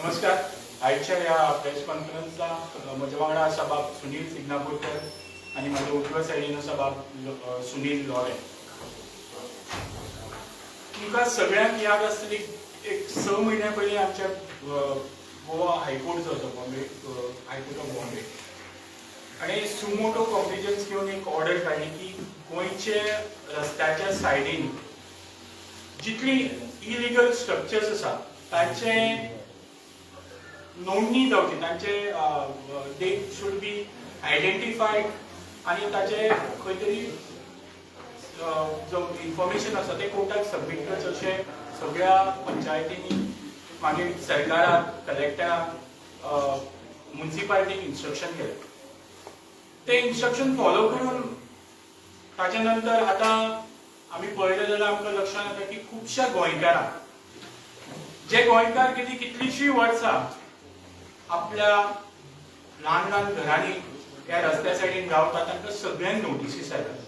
नमस्कार. आजच्या या प्रेस कॉन्फरन्सला म्हज्या वांगडा आसा बाब सुनील सिग्नापूरकर आणि माझ्या उजव्या सायडीन आसा बाब सुनील लोरे. तुमकां सगळ्यांक याद आसतली एक 6 म्हयन्या पयलीं आमच्या गोवा हायकोर्ट जो आसा बॉम्बे हायकोर्ट ऑफ बॉम्बे आणि सुमोटो कॉम्पिजन्स घेवन एक ऑर्डर काडली की गोंयचे रस्त्याच्या सायडीन जितली इलिगल स्ट्रक्चर्स आसा तांचे नोंदणी जावची, तांचे दे शूड बी आयडेंटिफायड आणि ताचे खंय तरी जो इन्फॉर्मेशन आसा ते कोर्टाक सबमीट करचे अशें सगळ्या पंचायतींनी मागीर सरकाराक, कलेक्टराक, म्युनिसिपालिटीक इन्स्ट्रक्शन केलें. ते इन्स्ट्रक्शन फॉलो करून ताचे नंतर आतां आमी पळयलें जाल्यार आमकां लक्षांत येता की खुबश्या गोंयकारांक जे गोंयकार गेली कितलींशीं वर्सां आपल्या ल्हान ल्हान घरांनी त्या रस्त्या सायडीन रावता तांकां सगळ्यांक नोटिसीस आयल्यात.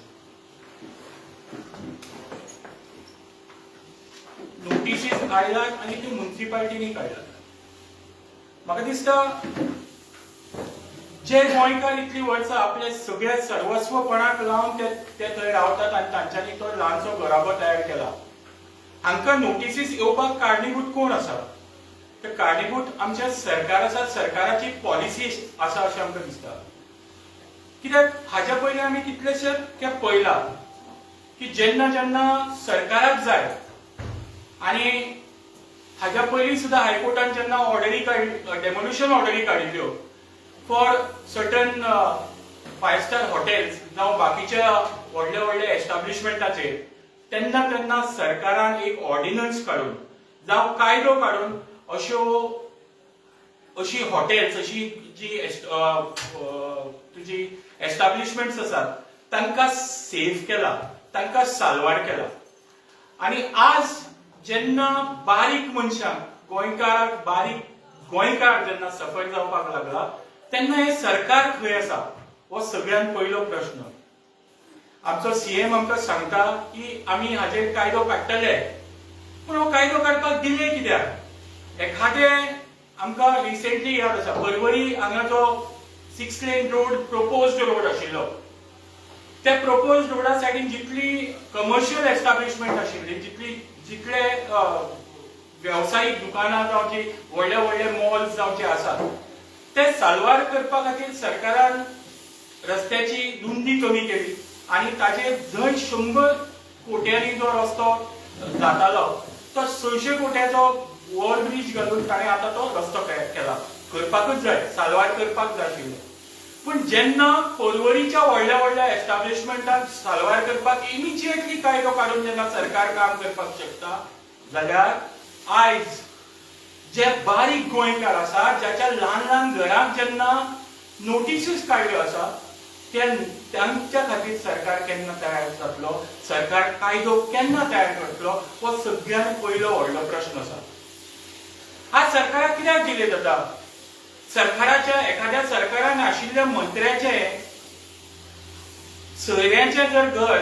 नोटिसीस आयल्यात आनी त्यो म्युनिसिपालिटीनी काडल्यात. म्हाका दिसता जे गोंयकार इतली वर्सां आपले सगळे सर्वस्वपणाक लावन ते थंय रावतात आनी तांच्यांनी तो ल्हानसो घराबो तयार केला, हांकां नोटिसीस येवपाक कारणीभूत कोण आसा? ते कारणीभूत आमचे सरकार आसा, सरकाराची पॉलिसी आसा अशें आमकां दिसता. कित्याक हाच्या पयलीं आमी कितलेशेच खेप पळयलां की जेन्ना जेन्ना सरकाराक जाय आनी हाच्या पयलीं सुद्दां हायकोर्टान जेन्ना ऑर्डरी डेमोल्युशन ऑर्डरी काडिल्ल्यो फॉर सर्टन 5 स्टार हॉटेल्स जावं बाकीच्या व्हडले व्हडले एस्टाब्लिशमेंटाचेर तेन्ना तेन्ना सरकारान एक ऑर्डिनन्स काडून जावं कायदो काडून अशी हॉटेल्स, अशी जी तुजी एस्टाब्लिशमेंट्स आसात तांकां सेफ केला, तांकां साल्वार केला. आनी आज जेन्ना बारीक मनशांक बारीक गोंयकार जेन्ना सफर जावपाक लागला तेन्ना हे सरकार खंय आसा हो सगळ्यांत पयलो प्रश्न. आमचो सीएम आमकां सांगता की आमी हाजेर कायदो काडटले, पूण हो कायदो काडपाक डिले कित्याक? एखादे आमकां रिसेंटली याद आसा परवरी हांगा जो 6 लेन रोड प्रोपोज्ड रोड आशिल्लो, त्या प्रोपोज्ड रोडा सायडीन जितली कमर्शियल एस्टाब्लिशमेंट आशिल्ली, जितले वेवसायीक दुकानां जावची, व्हडले व्हडले मॉल्स जावचे आसात, ते साल्वार करपा खातीर सरकारान रस्त्याची रुंदी कमी केली आनी ताचेर जंय 100 कोट्यांनी जो रस्तो जातालो तो 600 कोट्याचो ओव्हरब्रिज घालून ताणें आतां तो रस्तो केला. करपाकूच जाय, साल्वार करपाक जाय आशिल्लो. पूण जेन्ना परवरीच्या व्हडल्या व्हडल्या एस्टाब्लिशमेंटाक साल्वार करपाक इमिजिएटली कायदो काडून जेन्ना सरकार काम करपाक शकता जाल्यार आयज जे बारीक गोंयकार आसा, ज्याच्या ल्हान ल्हान घरांक जेन्ना नोटिसीस काडल्यो आसा त्यांच्या खातीर सरकार केन्ना तयार जातलो, सरकार कायदो केन्ना तयार करतलो हो सगळ्यांत पयलो व्हडलो प्रश्न आसा. आज सरकाराक कित्याक डिले जाता? एखाद्या सरकारान आशिल्ल्या मंत्र्याचे सोयऱ्याचें जर घर,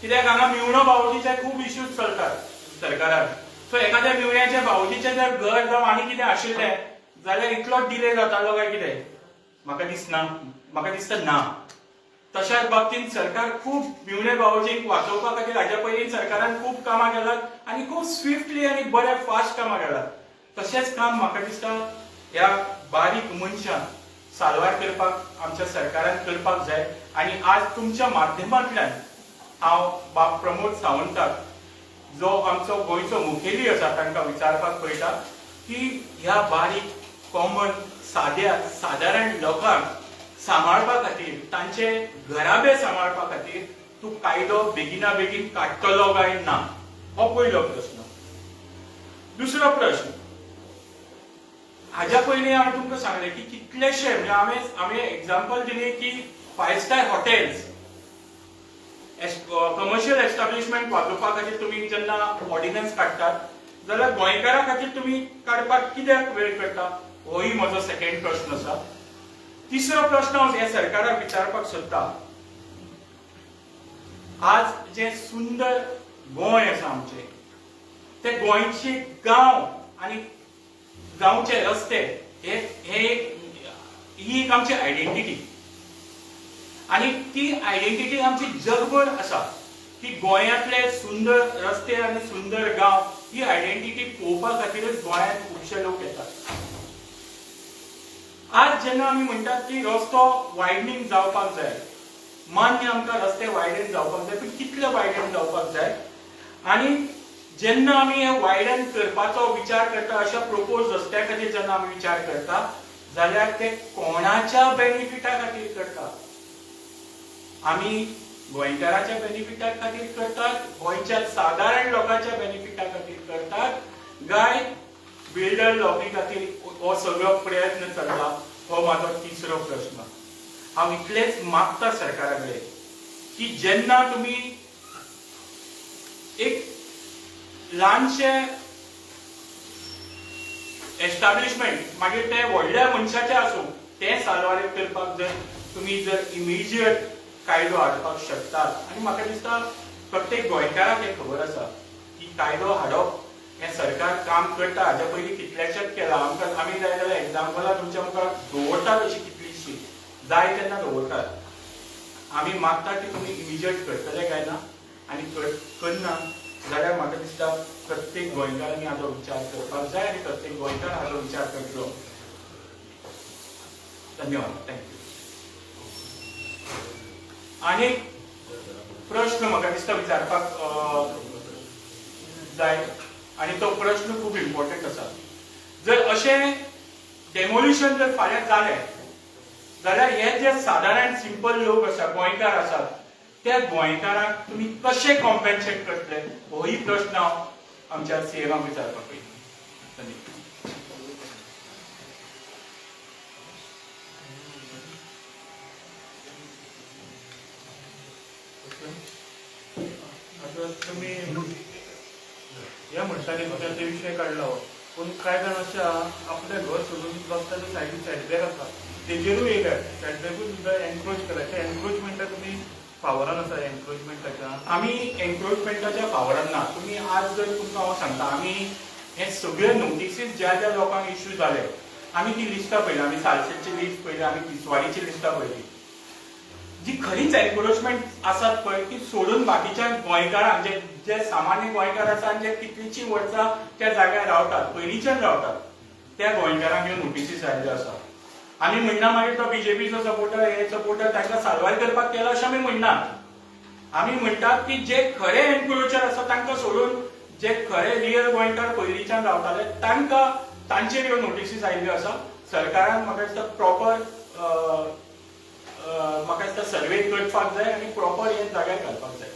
कित्याक हांगा मिवणो बावजीचे खूब इश्यूज चलतात सरकारान, सो एखाद्या मिवण्याच्या बावजीचें जर घर जावं आनी कितें आशिल्लें जाल्यार इतलोच डिले जातालो काय कितें? म्हाका दिसता ना. तशा बाबतींत सरकार खूब मिवणे बावजीक वाचोवपा खातीर हाच्या पयलीं सरकारान खूब कामां केलात आनी खूब स्विफ्टली आनी बरे फास्ट कामां केलात. तशेंच काम म्हाका दिसता ह्या बारीक मनशांक साल्वार करपाक आमच्या सरकारान करपाक जाय. आनी आज तुमच्या माध्यमांतल्यान हांव बाब प्रमोद सावंताक, जो आमचो गोंयचो मुखेली आसा, तांकां विचारपाक पळयता की ह्या बारीक कॉमन सादारण लोकांक सांबाळपा खातीर, तांचे घराबे सांबाळपा खातीर तूं कायदो बेगिना बेगीन काडटलो काय ना, हो पयलो प्रश्न. दुसरो प्रश्न, हाच्या पयलीं हांवें तुमकां सांगलें की कितलेशे, म्हणजे हांवें एग्जाम्पल दिलें की 5 स्टार हॉटेल्स, कमर्शियल एस्टाब्लिशमेंट वाचोवपा खातीर तुमी जेन्ना ऑर्डिनन्स काडटात जाल्यार गोंयकारा खातीर तुमी काडपाक कित्याक वेळ करता? होय म्हजो सेकंड प्रश्न आसा. तिसरो प्रश्न हांव ह्या सरकाराक विचारपाक सोदतां, आज जे सुंदर गोंय आसा आमचें, ते गोंयचे गांव आनी गांवचे रस्ते हे ही एक आमची आयडेंटिटी आणि ती आयडेंटिटी आमची जगभर आसा की गोंयांतले सुंदर रस्ते आणि सुंदर गांव ही आयडेंटिटी पळोवपा खातीरच गोंयांत खुबशे लोक येतात. आज जेन्ना आमी म्हणटात की रस्तो वायडनींग जावपाक जाय, मान्य आमकां रस्ते वायडन जावपाक जाय, पण कितले वायडन जावपाक जाय आणि जेन्ना आमी हे वायडन करपाचो विचार करता, अशा प्रपोज रस्त्या खातीर जेन्ना आमी विचार करता जाल्यार ते कोणाच्या बेनिफिटा खातीर करता. आमी गोंयकाराच्या बेनिफिटा खातीर करतात, गोंयच्या सादारण लोकांच्या बेनिफिटा खातीर करतात, गाय बिल्डर लॉबी खातीर हो सगळो प्रयत्न चल्ला. हो माझो तिसरो प्रश्न. हांव इतलेच मागता सरकारा कडेन की जेन्ना तुमी एक ल्हानशे एस्टाब्लिशमेंट मागीर ते व्हडल्या मनशाचे आसूं ते साल्वार करपाक जर तुमी जर इमिजिएट कायदो हाडपाक शकतात आनी म्हाका दिसता प्रत्येक गोंयकाराक हे खबर आसा की कायदो हाडप हे सरकार काम करता. हाच्या पयलीं कितलेशेच केला. आमकां आमी जाय जाल्यार एग्जाम्पलां तुमच्या मुखार दवरतात अशी कितलीशी जाय तेन्ना दवरतात. आमी मागता की तुमी इमिजिएट करतले काय ना आनी करना जाल्यार म्हाका दिसता प्रत्येक गोंयकारांनी हाचो विचार करपाक जाय आनी प्रत्येक गोंयकार हाचो विचार करतलो. धन्यवाद. थँक्यू. आनी प्रश्न म्हाका दिसता विचारपाक जाय आनी तो प्रश्न खूब इम्पॉर्टंट आसा. जर अशें डेमोलिशन जर फाल्यां जालें जाल्यार हे जे सादारण सिंपल लोक आसा, गोंयकार आसात, त्या गोंयकारांक तुमी कशें कॉम्पेन्सेट करतले होय प्रश्न हांव आमच्या सीएमाक विचारपाक वयता. धन्यवाद. तुम्ही या म्हणटाले तो त्यांचा विषय काढला पण काय जण अशा आपल्या घर सोडून बसताना सायडीक सेटबॅक आसा तेजेरूय येयल्यात. सेटबॅकूय सुद्दां एनक्रोच केला. त्या एनक्रोचमेंटा तुमी फावरान आसा एनक्रोचमेंटाच्या? आमी एनक्रोचमेंटाच्या फावरान ना. तुमी आज जर तुमकां हांव सांगता आमी हे सगळे नोटिसीस ज्या ज्या लोकांक इश्यू जाले आमी ती लिस्टां पळयली. आमी सालसेटची लिस्ट पळयली, आमी तिसवाडीची लिस्टां पळयली. जी खरीच एनक्रोचमेंट आसात पळय ती सोडून बाकीच्या गोंयकारांक जे सामान्य गोंयकार आसा जे कितलींची वर्सां त्या जाग्यार रावतात, पयलींच्यान रावतात, त्या गोंयकारांक ह्यो नोटिसीस आयल्ल्यो आसा. आमी म्हणना मागीर तो बीजेपीचो सपोर्टर हे सपोर्टर तांकां साल्वार करपाक केलो अशें आमी म्हणना. आमी म्हणटात की जे खरे एनक्रोचर आसा तांकां सोडून जे खरे रियल गोंयकार पयलींच्यान रावताले तांकां तांचेर ह्यो नोटिसीस आयल्ल्यो आसा. सरकारान म्हाका दिसता प्रॉपर म्हाका दिसता सर्वे करपाक जाय आनी प्रॉपर हे जाग्यार घालपाक जाय.